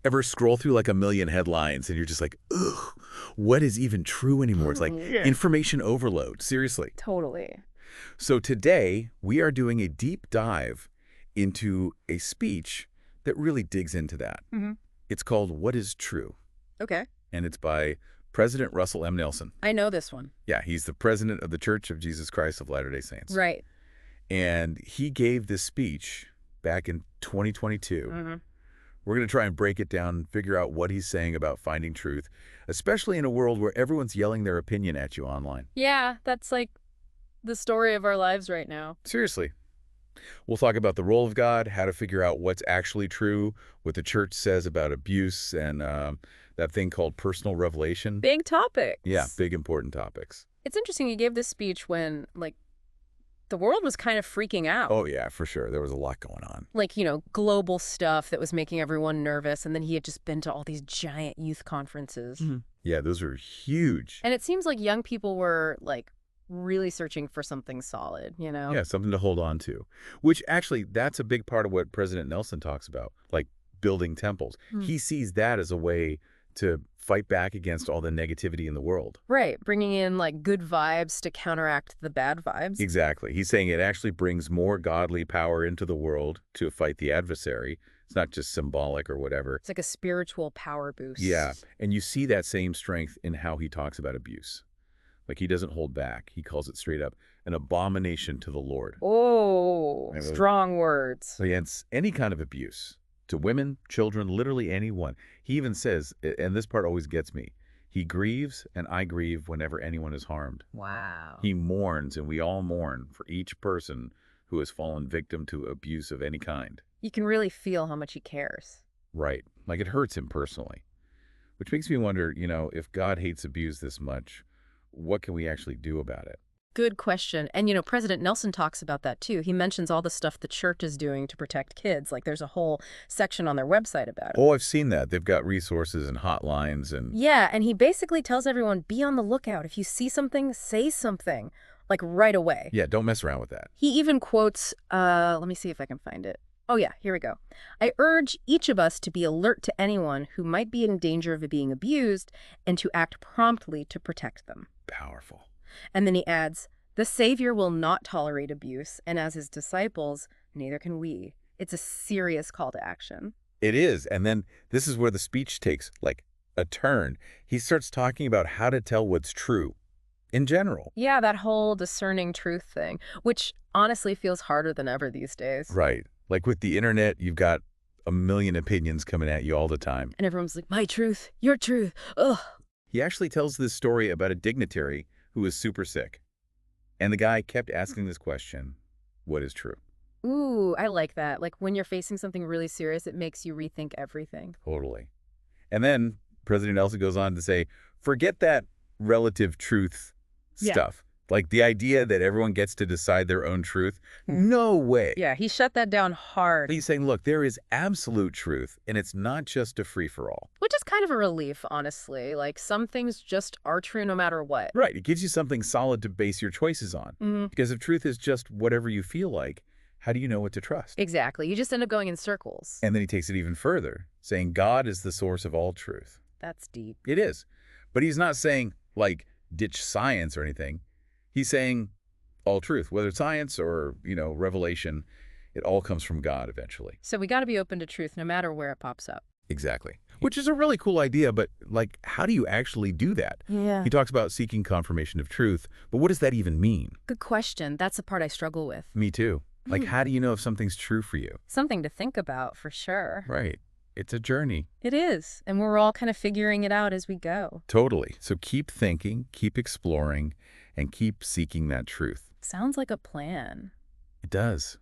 Ever scroll through like a million headlines and you're just like, ugh, what is even true anymore? It's like Yeah. information overload, seriously. Totally. So today, we are doing a deep dive into a speech that really digs into that. Mm-hmm. It's called What is True? Okay. And it's by President Russell M. Nelson. I know this one. Yeah, he's the president of the Church of Jesus Christ of Latter-day Saints. Right. And he gave this speech back in 2022. Mm-hmm. We're going to try and break it down and figure out what he's saying about finding truth, especially in a world where everyone's yelling their opinion at you online. Yeah, that's like the story of our lives right now. Seriously. We'll talk about the role of God, how to figure out what's actually true, what the church says about abuse, and that thing called personal revelation. Big topics. Yeah, big important topics. It's interesting he gave this speech when, like, the world was kind of freaking out. Oh, yeah, for sure. There was a lot going on. Like, you know, global stuff that was making everyone nervous, and then he had just been to all these giant youth conferences. Mm-hmm. Yeah, those were huge. And it seems like young people were, like, really searching for something solid, you know? Yeah, something to hold on to. Which, actually, that's a big part of what President Nelson talks about, like building temples. He sees that as a way to fight back against all the negativity in the world. Right, bringing in, like, good vibes to counteract the bad vibes. Exactly. He's saying it actually brings more godly power into the world to fight the adversary. It's not just symbolic or whatever. It's like a spiritual power boost. Yeah, and you see that same strength in how he talks about abuse. Like, he doesn't hold back. He calls it straight up an abomination to the Lord. Oh, strong words. So yeah, it's any kind of abuse to women, children, literally anyone. He even says, and this part always gets me, he grieves and I grieve whenever anyone is harmed. Wow. He mourns, and we all mourn for each person who has fallen victim to abuse of any kind. You can really feel how much he cares. Right. Like, it hurts him personally. Which makes me wonder, you know, if God hates abuse this much, what can we actually do about it? Good question. And, you know, President Nelson talks about that, too. He mentions all the stuff the church is doing to protect kids. Like, there's a whole section on their website about it. Oh, I've seen that. They've got resources and hotlines and... Yeah, and he basically tells everyone, be on the lookout. If you see something, say something. Like, right away. Yeah, don't mess around with that. He even quotes, let me see if I can find it. Oh, yeah, here we go. I urge each of us to be alert to anyone who might be in danger of being abused and to act promptly to protect them. Powerful. And then he adds, the Savior will not tolerate abuse, and as his disciples, neither can we. It's a serious call to action. It is. And then this is where the speech takes, like, a turn. He starts talking about how to tell what's true in general. Yeah, that whole discerning truth thing, which honestly feels harder than ever these days. Right. Like, with the internet, you've got a million opinions coming at you all the time. And everyone's like, my truth, your truth, ugh. He actually tells this story about a dignitary who was super sick. And the guy kept asking this question, what is true? Ooh, I like that. Like, when you're facing something really serious, it makes you rethink everything. Totally. And then President Nelson goes on to say, forget that relative truth stuff. Like, the idea that everyone gets to decide their own truth. No way. Yeah, he shut that down hard. He's saying, look, there is absolute truth, and it's not just a free-for-all. Which is kind of a relief, honestly. Like, some things just are true no matter what. Right. It gives you something solid to base your choices on. Because if truth is just whatever you feel like, how do you know what to trust? Exactly. You just end up going in circles. And then he takes it even further, saying God is the source of all truth. That's deep. It is. But he's not saying, like, ditch science or anything. He's saying all truth, whether it's science or, you know, revelation, it all comes from God eventually. So we got to be open to truth no matter where it pops up. Exactly. Which is a really cool idea, but, like, how do you actually do that? Yeah. He talks about seeking confirmation of truth, but what does that even mean? Good question. That's the part I struggle with. Me too. Like, how do you know if something's true for you? Something to think about, for sure. Right. It's a journey. It is. And we're all kind of figuring it out as we go. Totally. So keep thinking, keep exploring, and keep seeking that truth. Sounds like a plan. It does.